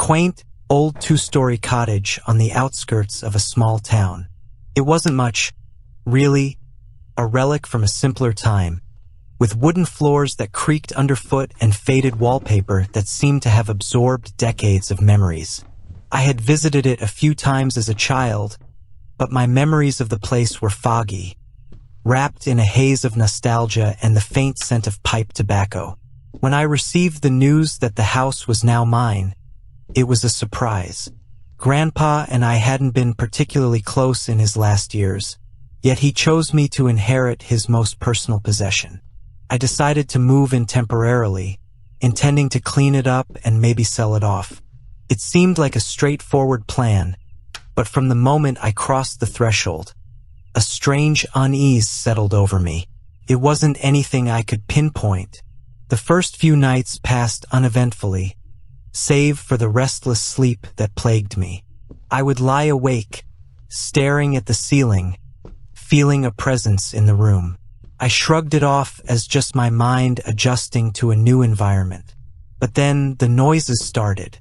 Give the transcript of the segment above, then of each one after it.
quaint, old two-story cottage on the outskirts of a small town. It wasn't much, really, a relic from a simpler time, with wooden floors that creaked underfoot and faded wallpaper that seemed to have absorbed decades of memories. I had visited it a few times as a child, but my memories of the place were foggy, wrapped in a haze of nostalgia and the faint scent of pipe tobacco. When I received the news that the house was now mine, it was a surprise. Grandpa and I hadn't been particularly close in his last years, yet he chose me to inherit his most personal possession. I decided to move in temporarily, intending to clean it up and maybe sell it off. It seemed like a straightforward plan, but from the moment I crossed the threshold, a strange unease settled over me. It wasn't anything I could pinpoint. The first few nights passed uneventfully, save for the restless sleep that plagued me. I would lie awake, staring at the ceiling, feeling a presence in the room. I shrugged it off as just my mind adjusting to a new environment. But then the noises started.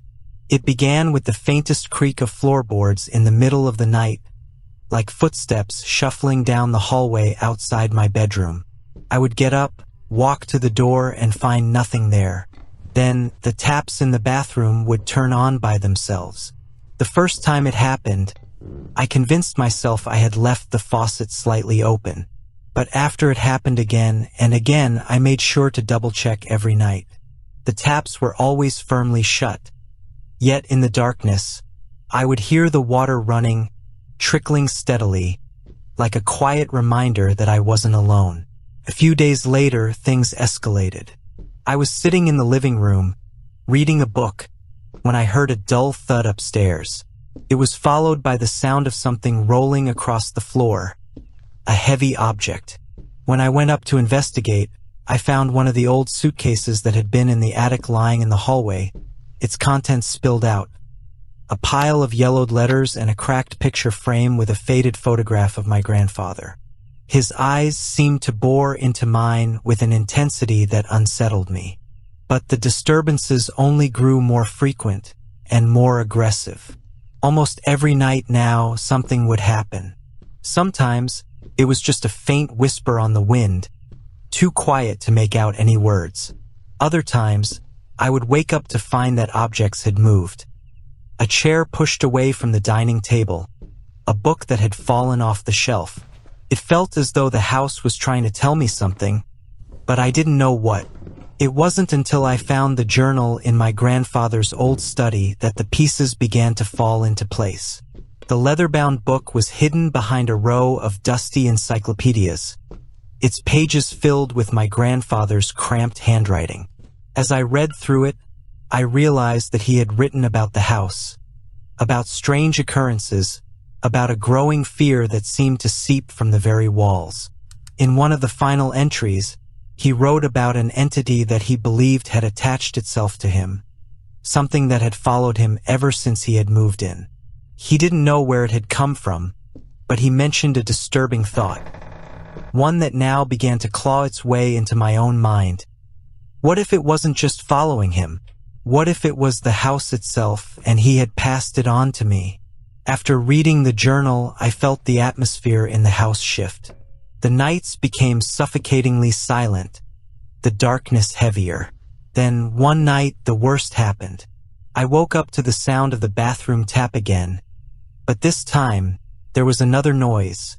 It began with the faintest creak of floorboards in the middle of the night, like footsteps shuffling down the hallway outside my bedroom. I would get up, walk to the door, and find nothing there. Then the taps in the bathroom would turn on by themselves. The first time it happened, I convinced myself I had left the faucet slightly open. But after it happened again and again, I made sure to double-check every night. The taps were always firmly shut. Yet in the darkness, I would hear the water running, trickling steadily, like a quiet reminder that I wasn't alone. A few days later, things escalated. I was sitting in the living room, reading a book, when I heard a dull thud upstairs. It was followed by the sound of something rolling across the floor, a heavy object. When I went up to investigate, I found one of the old suitcases that had been in the attic lying in the hallway, its contents spilled out. A pile of yellowed letters and a cracked picture frame with a faded photograph of my grandfather. His eyes seemed to bore into mine with an intensity that unsettled me. But the disturbances only grew more frequent and more aggressive. Almost every night now, something would happen. Sometimes, it was just a faint whisper on the wind, too quiet to make out any words. Other times, I would wake up to find that objects had moved. A chair pushed away from the dining table, a book that had fallen off the shelf. It felt as though the house was trying to tell me something, but I didn't know what. It wasn't until I found the journal in my grandfather's old study that the pieces began to fall into place. The leather-bound book was hidden behind a row of dusty encyclopedias, its pages filled with my grandfather's cramped handwriting. As I read through it, I realized that he had written about the house, about strange occurrences, about a growing fear that seemed to seep from the very walls. In one of the final entries, he wrote about an entity that he believed had attached itself to him, something that had followed him ever since he had moved in. He didn't know where it had come from, but he mentioned a disturbing thought, one that now began to claw its way into my own mind. What if it wasn't just following him? What if it was the house itself and he had passed it on to me? After reading the journal, I felt the atmosphere in the house shift. The nights became suffocatingly silent, the darkness heavier. Then one night, the worst happened. I woke up to the sound of the bathroom tap again, but this time, there was another noise,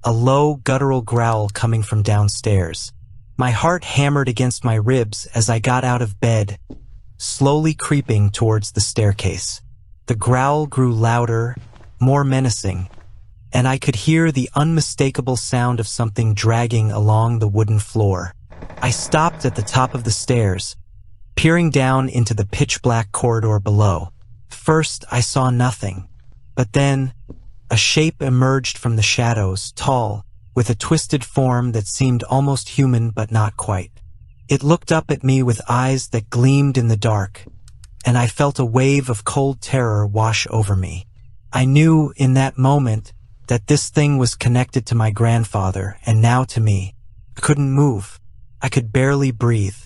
a low, guttural growl coming from downstairs. My heart hammered against my ribs as I got out of bed, slowly creeping towards the staircase. The growl grew louder, more menacing, and I could hear the unmistakable sound of something dragging along the wooden floor. I stopped at the top of the stairs, peering down into the pitch-black corridor below. First, I saw nothing, but then a shape emerged from the shadows, tall, with a twisted form that seemed almost human but not quite. It looked up at me with eyes that gleamed in the dark, and I felt a wave of cold terror wash over me. I knew in that moment that this thing was connected to my grandfather and now to me. I couldn't move. I could barely breathe.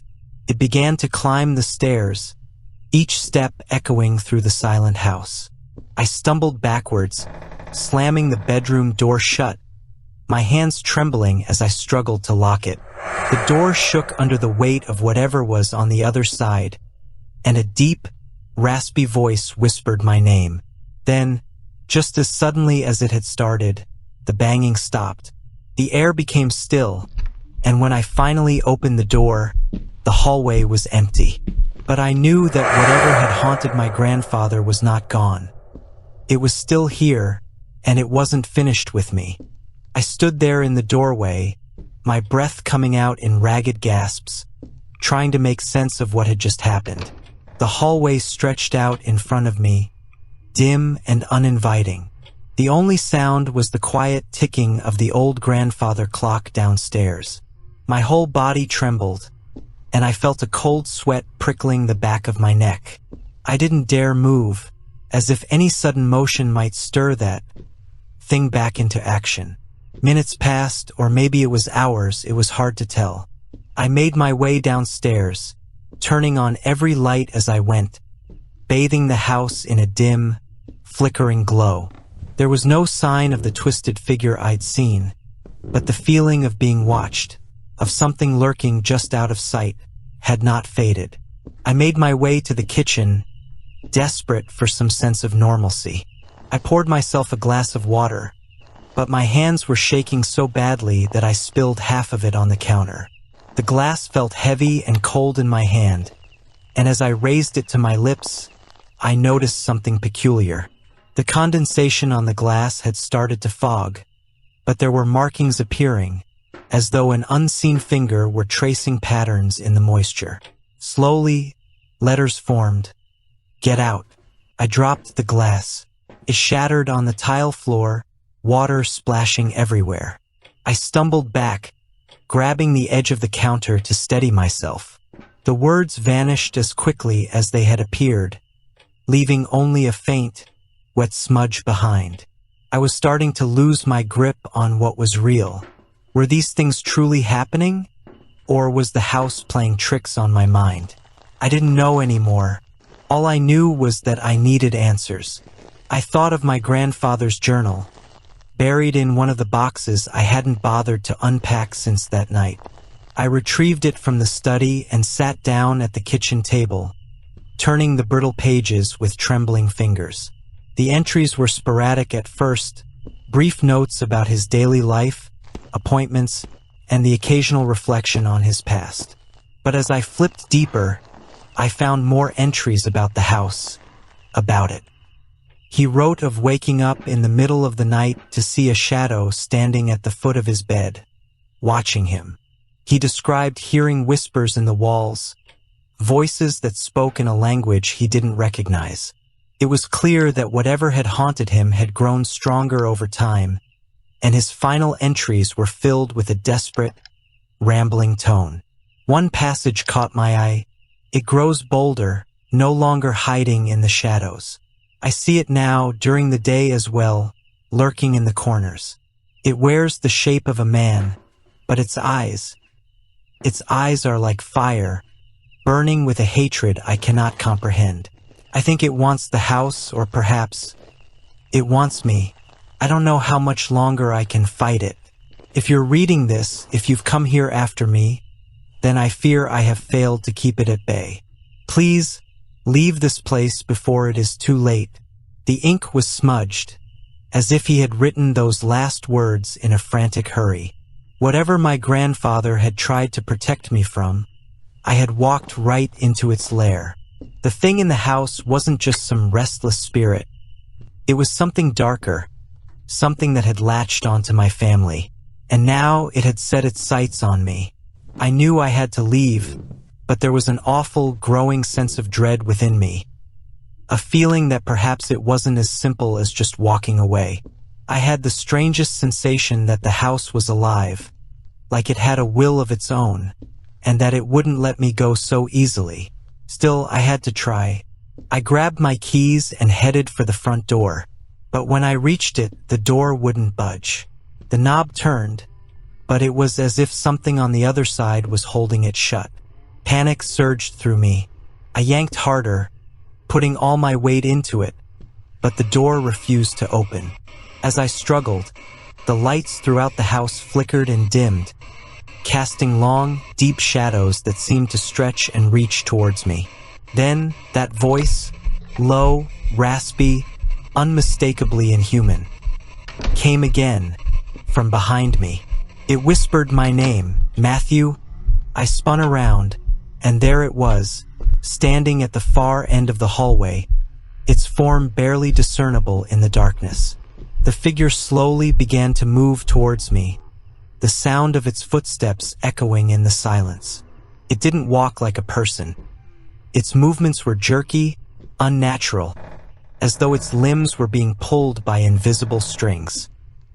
It began to climb the stairs, each step echoing through the silent house. I stumbled backwards, slamming the bedroom door shut, my hands trembling as I struggled to lock it. The door shook under the weight of whatever was on the other side, and a deep, raspy voice whispered my name. Then, just as suddenly as it had started, the banging stopped. The air became still, and when I finally opened the door, the hallway was empty. But I knew that whatever had haunted my grandfather was not gone. It was still here, and it wasn't finished with me. I stood there in the doorway, my breath coming out in ragged gasps, trying to make sense of what had just happened. The hallway stretched out in front of me, dim and uninviting. The only sound was the quiet ticking of the old grandfather clock downstairs. My whole body trembled, and I felt a cold sweat prickling the back of my neck. I didn't dare move, as if any sudden motion might stir that thing back into action. Minutes passed, or maybe it was hours, it was hard to tell. I made my way downstairs, turning on every light as I went, bathing the house in a dim, flickering glow. There was no sign of the twisted figure I'd seen, but the feeling of being watched, of something lurking just out of sight, had not faded. I made my way to the kitchen, desperate for some sense of normalcy. I poured myself a glass of water, but my hands were shaking so badly that I spilled half of it on the counter. The glass felt heavy and cold in my hand, and as I raised it to my lips, I noticed something peculiar. The condensation on the glass had started to fog, but there were markings appearing, as though an unseen finger were tracing patterns in the moisture. Slowly, letters formed. "Get out." I dropped the glass. It shattered on the tile floor, water splashing everywhere. I stumbled back, grabbing the edge of the counter to steady myself. The words vanished as quickly as they had appeared, leaving only a faint, wet smudge behind. I was starting to lose my grip on what was real. Were these things truly happening? Or was the house playing tricks on my mind? I didn't know anymore. All I knew was that I needed answers. I thought of my grandfather's journal, buried in one of the boxes I hadn't bothered to unpack since that night. I retrieved it from the study and sat down at the kitchen table, turning the brittle pages with trembling fingers. The entries were sporadic at first, brief notes about his daily life, appointments, and the occasional reflection on his past. But as I flipped deeper, I found more entries about the house, about it. He wrote of waking up in the middle of the night to see a shadow standing at the foot of his bed, watching him. He described hearing whispers in the walls, voices that spoke in a language he didn't recognize. It was clear that whatever had haunted him had grown stronger over time, and his final entries were filled with a desperate, rambling tone. One passage caught my eye. It grows bolder, no longer hiding in the shadows. I see it now during the day as well, lurking in the corners. It wears the shape of a man, but its eyes are like fire, burning with a hatred I cannot comprehend. I think it wants the house, or perhaps it wants me. I don't know how much longer I can fight it. If you're reading this, if you've come here after me, then I fear I have failed to keep it at bay. Please, leave this place before it is too late. The ink was smudged, as if he had written those last words in a frantic hurry. Whatever my grandfather had tried to protect me from, I had walked right into its lair. The thing in the house wasn't just some restless spirit. It was something darker, something that had latched onto my family, and now it had set its sights on me. I knew I had to leave, but there was an awful, growing sense of dread within me, a feeling that perhaps it wasn't as simple as just walking away. I had the strangest sensation that the house was alive, like it had a will of its own, and that it wouldn't let me go so easily. Still, I had to try. I grabbed my keys and headed for the front door, but when I reached it, the door wouldn't budge. The knob turned, but it was as if something on the other side was holding it shut. Panic surged through me. I yanked harder, putting all my weight into it, but the door refused to open. As I struggled, the lights throughout the house flickered and dimmed, casting long, deep shadows that seemed to stretch and reach towards me. Then, that voice, low, raspy, unmistakably inhuman, came again, from behind me. It whispered my name, Matthew. I spun around, and there it was, standing at the far end of the hallway, its form barely discernible in the darkness. The figure slowly began to move towards me, the sound of its footsteps echoing in the silence. It didn't walk like a person. Its movements were jerky, unnatural, as though its limbs were being pulled by invisible strings.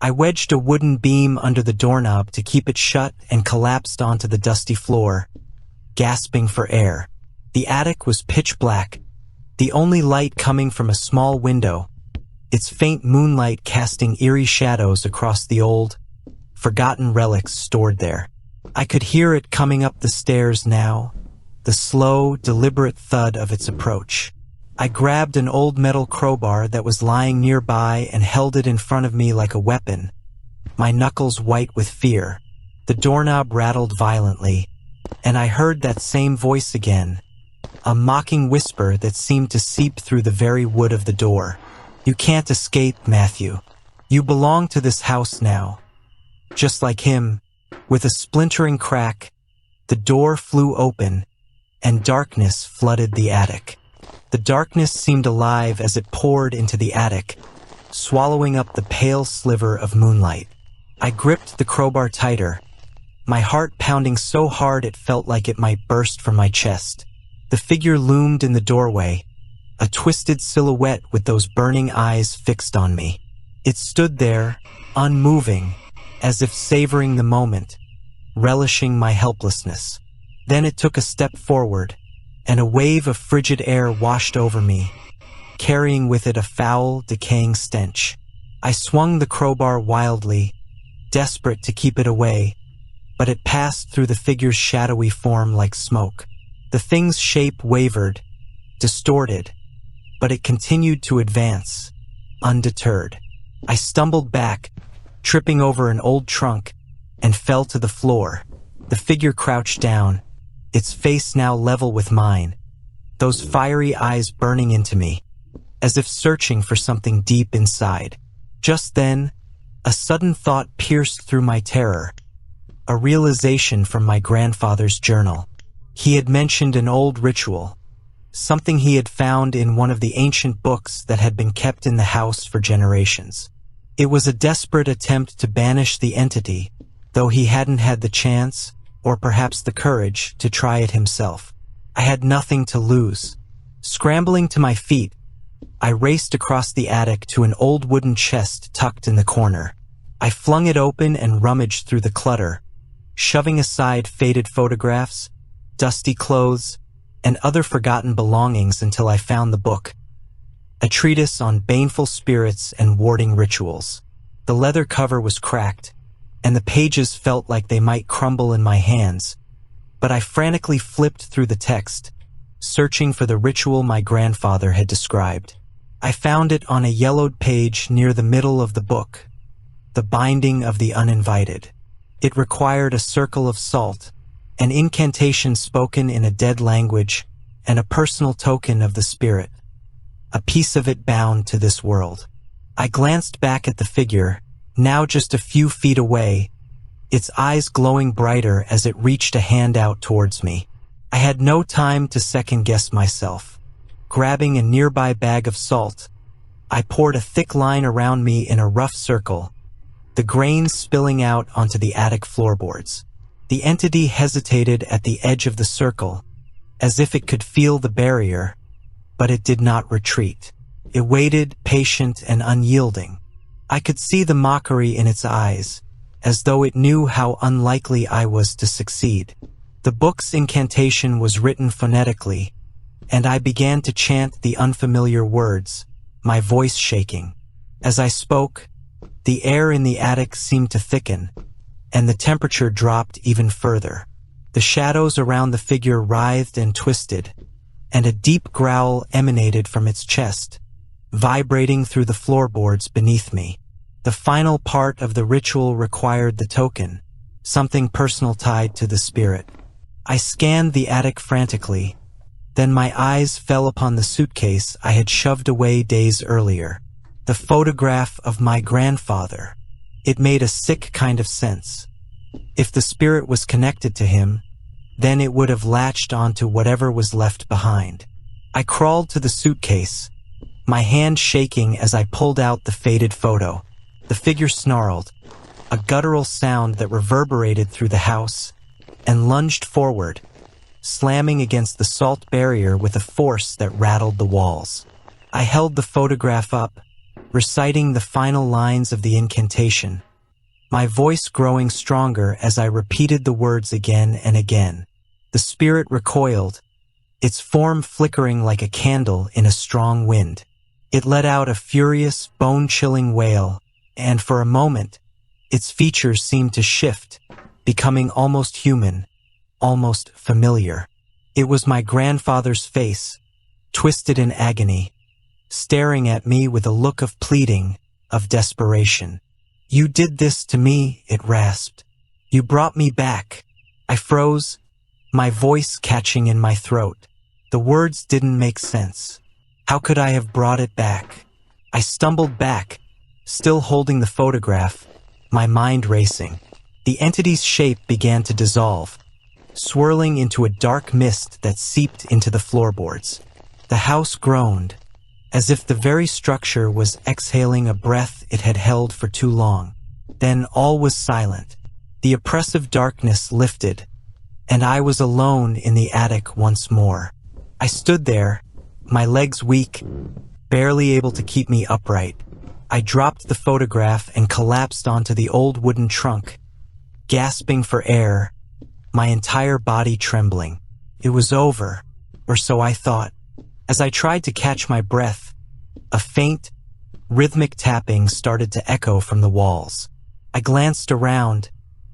I wedged a wooden beam under the doorknob to keep it shut and collapsed onto the dusty floor, gasping for air. The attic was pitch black, the only light coming from a small window, its faint moonlight casting eerie shadows across the old, forgotten relics stored there. I could hear it coming up the stairs now, the slow, deliberate thud of its approach. I grabbed an old metal crowbar that was lying nearby and held it in front of me like a weapon, my knuckles white with fear. The doorknob rattled violently, and I heard that same voice again, a mocking whisper that seemed to seep through the very wood of the door. "You can't escape, Matthew. You belong to this house now." Just like him, with a splintering crack, the door flew open, and darkness flooded the attic. The darkness seemed alive as it poured into the attic, swallowing up the pale sliver of moonlight. I gripped the crowbar tighter, my heart pounding so hard it felt like it might burst from my chest. The figure loomed in the doorway, a twisted silhouette with those burning eyes fixed on me. It stood there, unmoving, as if savoring the moment, relishing my helplessness. Then it took a step forward, and a wave of frigid air washed over me, carrying with it a foul, decaying stench. I swung the crowbar wildly, desperate to keep it away, but it passed through the figure's shadowy form like smoke. The thing's shape wavered, distorted, but it continued to advance, undeterred. I stumbled back, tripping over an old trunk, and fell to the floor. The figure crouched down, its face now level with mine, those fiery eyes burning into me, as if searching for something deep inside. Just then, a sudden thought pierced through my terror, a realization from my grandfather's journal. He had mentioned an old ritual, something he had found in one of the ancient books that had been kept in the house for generations. It was a desperate attempt to banish the entity, though he hadn't had the chance, or perhaps the courage, to try it himself. I had nothing to lose. Scrambling to my feet, I raced across the attic to an old wooden chest tucked in the corner. I flung it open and rummaged through the clutter, shoving aside faded photographs, dusty clothes, and other forgotten belongings until I found the book, a treatise on baneful spirits and warding rituals. The leather cover was cracked, and the pages felt like they might crumble in my hands, but I frantically flipped through the text, searching for the ritual my grandfather had described. I found it on a yellowed page near the middle of the book, the binding of the uninvited. It required a circle of salt, an incantation spoken in a dead language, and a personal token of the spirit, a piece of it bound to this world. I glanced back at the figure, now just a few feet away, its eyes glowing brighter as it reached a hand out towards me. I had no time to second-guess myself. Grabbing a nearby bag of salt, I poured a thick line around me in a rough circle, the grains spilling out onto the attic floorboards. The entity hesitated at the edge of the circle, as if it could feel the barrier, but it did not retreat. It waited, patient and unyielding. I could see the mockery in its eyes, as though it knew how unlikely I was to succeed. The book's incantation was written phonetically, and I began to chant the unfamiliar words, my voice shaking. As I spoke, the air in the attic seemed to thicken, and the temperature dropped even further. The shadows around the figure writhed and twisted, and a deep growl emanated from its chest, vibrating through the floorboards beneath me. The final part of the ritual required the token, something personal tied to the spirit. I scanned the attic frantically, then my eyes fell upon the suitcase I had shoved away days earlier. The photograph of my grandfather. It made a sick kind of sense. If the spirit was connected to him, then it would have latched onto whatever was left behind. I crawled to the suitcase, my hand shaking as I pulled out the faded photo. The figure snarled, a guttural sound that reverberated through the house, and lunged forward, slamming against the salt barrier with a force that rattled the walls. I held the photograph up, reciting the final lines of the incantation, my voice growing stronger as I repeated the words again and again. The spirit recoiled, its form flickering like a candle in a strong wind. It let out a furious, bone-chilling wail, and for a moment, its features seemed to shift, becoming almost human, almost familiar. It was my grandfather's face, twisted in agony, staring at me with a look of pleading, of desperation. "You did this to me," it rasped. "You brought me back." I froze, my voice catching in my throat. The words didn't make sense. How could I have brought it back? I stumbled back, still holding the photograph, my mind racing. The entity's shape began to dissolve, swirling into a dark mist that seeped into the floorboards. The house groaned, as if the very structure was exhaling a breath it had held for too long. Then all was silent. The oppressive darkness lifted, and I was alone in the attic once more. I stood there, my legs weak, barely able to keep me upright. I dropped the photograph and collapsed onto the old wooden trunk, gasping for air, my entire body trembling. It was over, or so I thought. As I tried to catch my breath, a faint, rhythmic tapping started to echo from the walls. I glanced around,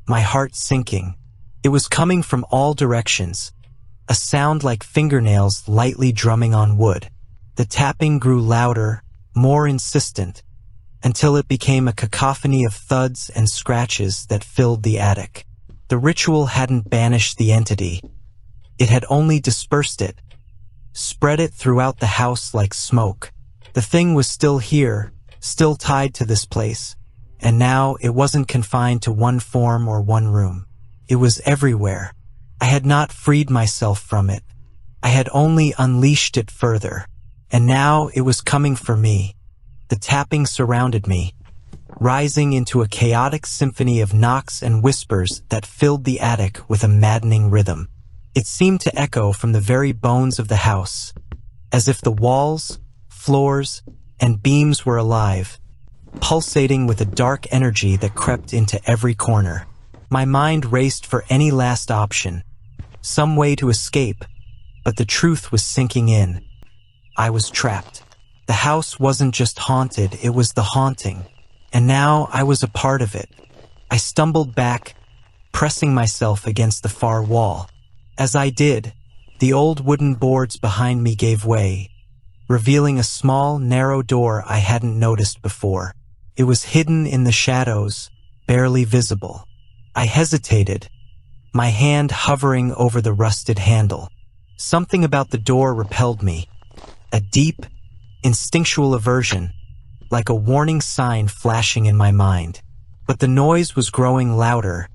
my heart sinking. It was coming from all directions, a sound like fingernails lightly drumming on wood. The tapping grew louder, more insistent, until it became a cacophony of thuds and scratches that filled the attic. The ritual hadn't banished the entity. It had only dispersed it, spread it throughout the house like smoke. The thing was still here, still tied to this place, and now it wasn't confined to one form or one room. It was everywhere. I had not freed myself from it. I had only unleashed it further, and now it was coming for me. The tapping surrounded me, rising into a chaotic symphony of knocks and whispers that filled the attic with a maddening rhythm. It seemed to echo from the very bones of the house, as if the walls, floors, and beams were alive, pulsating with a dark energy that crept into every corner. My mind raced for any last option, some way to escape, but the truth was sinking in. I was trapped. The house wasn't just haunted, it was the haunting, and now I was a part of it. I stumbled back, pressing myself against the far wall. As I did, the old wooden boards behind me gave way, revealing a small, narrow door I hadn't noticed before. It was hidden in the shadows, barely visible. I hesitated, my hand hovering over the rusted handle. Something about the door repelled me, a deep, instinctual aversion, like a warning sign flashing in my mind. But the noise was growing louder,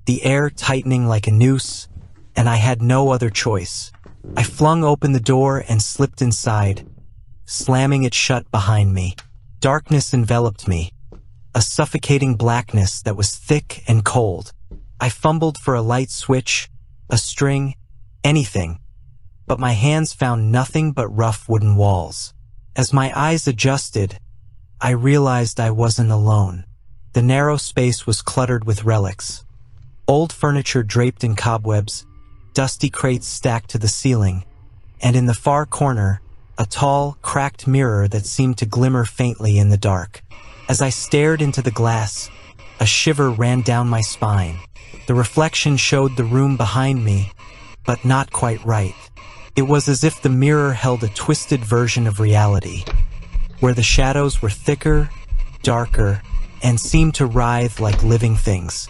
the air tightening like a noose, and I had no other choice. I flung open the door and slipped inside, slamming it shut behind me. Darkness enveloped me, a suffocating blackness that was thick and cold. I fumbled for a light switch, a string, anything, but my hands found nothing but rough wooden walls. As my eyes adjusted, I realized I wasn't alone. The narrow space was cluttered with relics. Old furniture draped in cobwebs, dusty crates stacked to the ceiling, and in the far corner, a tall, cracked mirror that seemed to glimmer faintly in the dark. As I stared into the glass, a shiver ran down my spine. The reflection showed the room behind me, but not quite right. It was as if the mirror held a twisted version of reality, where the shadows were thicker, darker, and seemed to writhe like living things.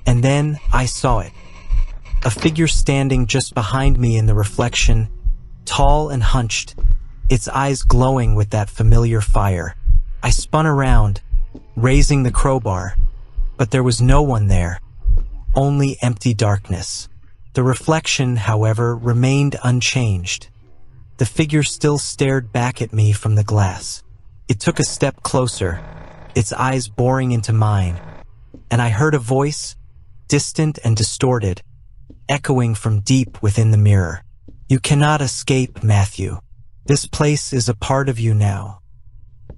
And then I saw it. A figure standing just behind me in the reflection, tall and hunched, its eyes glowing with that familiar fire. I spun around, raising the crowbar, but there was no one there, only empty darkness. The reflection, however, remained unchanged. The figure still stared back at me from the glass. It took a step closer, its eyes boring into mine, and I heard a voice, distant and distorted, echoing from deep within the mirror. "You cannot escape, Matthew. This place is a part of you now."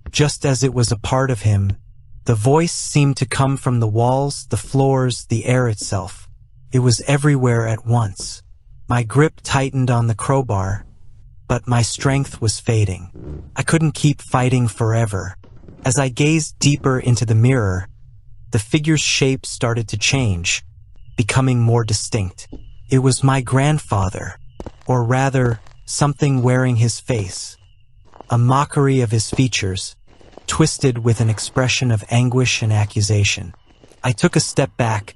Just as it was a part of him, the voice seemed to come from the walls, the floors, the air itself. It was everywhere at once. My grip tightened on the crowbar, but my strength was fading. I couldn't keep fighting forever. As I gazed deeper into the mirror, the figure's shape started to change, becoming more distinct. It was my grandfather, or rather, something wearing his face, a mockery of his features, twisted with an expression of anguish and accusation. I took a step back,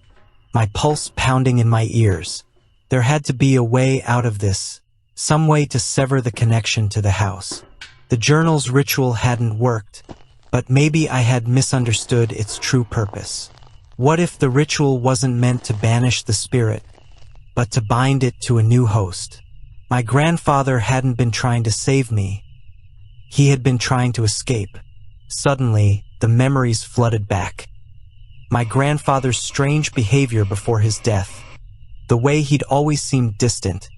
my pulse pounding in my ears. There had to be a way out of this, some way to sever the connection to the house. The journal's ritual hadn't worked, but maybe I had misunderstood its true purpose. What if the ritual wasn't meant to banish the spirit, but to bind it to a new host? My grandfather hadn't been trying to save me. He had been trying to escape. Suddenly, the memories flooded back. My grandfather's strange behavior before his death, the way he'd always seemed distant,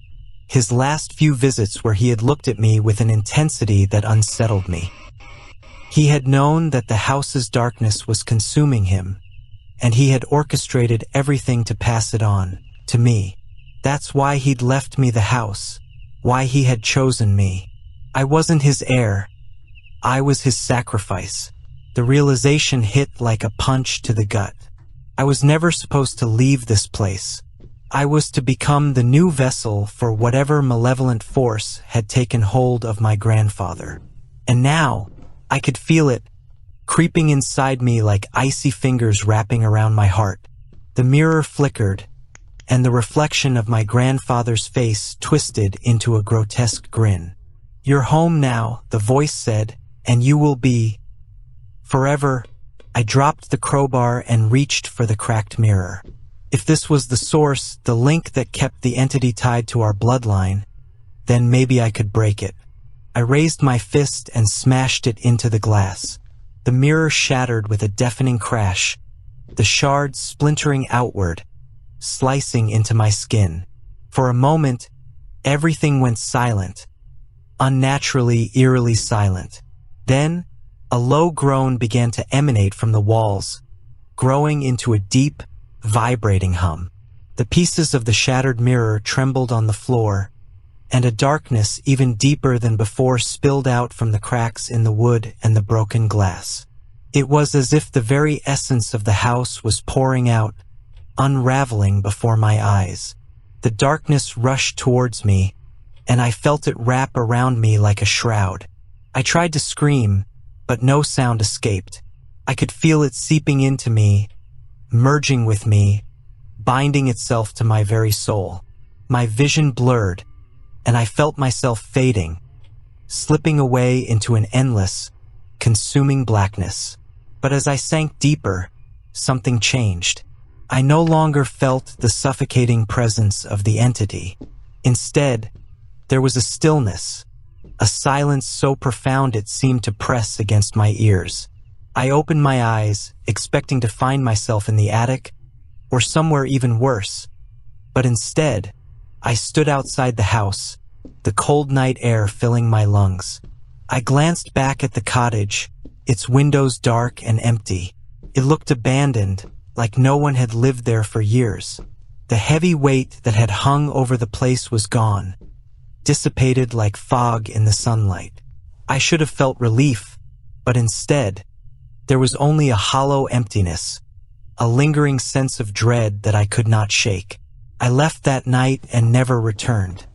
his last few visits where he had looked at me with an intensity that unsettled me. He had known that the house's darkness was consuming him, and he had orchestrated everything to pass it on, to me. That's why he'd left me the house, why he had chosen me. I wasn't his heir. I was his sacrifice. The realization hit like a punch to the gut. I was never supposed to leave this place. I was to become the new vessel for whatever malevolent force had taken hold of my grandfather. And now, I could feel it, creeping inside me like icy fingers wrapping around my heart. The mirror flickered, and the reflection of my grandfather's face twisted into a grotesque grin. "You're home now," the voice said, "and you will be forever." I dropped the crowbar and reached for the cracked mirror. If this was the source, the link that kept the entity tied to our bloodline, then maybe I could break it. I raised my fist and smashed it into the glass. The mirror shattered with a deafening crash, the shards splintering outward, slicing into my skin. For a moment, everything went silent, unnaturally, eerily silent. Then, a low groan began to emanate from the walls, growing into a deep, vibrating hum. The pieces of the shattered mirror trembled on the floor, and a darkness even deeper than before spilled out from the cracks in the wood and the broken glass. It was as if the very essence of the house was pouring out, unraveling before my eyes. The darkness rushed towards me, and I felt it wrap around me like a shroud. I tried to scream, but no sound escaped. I could feel it seeping into me, merging with me, binding itself to my very soul. My vision blurred, and I felt myself fading, slipping away into an endless, consuming blackness. But as I sank deeper, something changed. I no longer felt the suffocating presence of the entity. Instead, there was a stillness, a silence so profound it seemed to press against my ears. I opened my eyes, expecting to find myself in the attic, or somewhere even worse. But instead, I stood outside the house, the cold night air filling my lungs. I glanced back at the cottage, its windows dark and empty. It looked abandoned, like no one had lived there for years. The heavy weight that had hung over the place was gone, dissipated like fog in the sunlight. I should have felt relief, but instead, there was only a hollow emptiness, a lingering sense of dread that I could not shake. I left that night and never returned.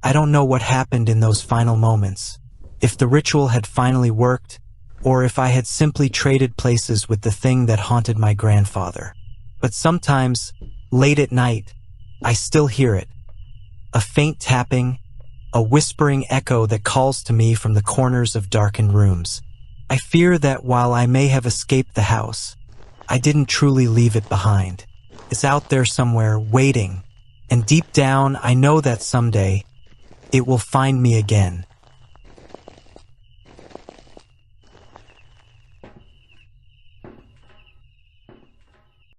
I don't know what happened in those final moments, if the ritual had finally worked, or if I had simply traded places with the thing that haunted my grandfather. But sometimes, late at night, I still hear it. A faint tapping, a whispering echo that calls to me from the corners of darkened rooms. I fear that while I may have escaped the house, I didn't truly leave it behind. It's out there somewhere, waiting, and deep down I know that someday, it will find me again.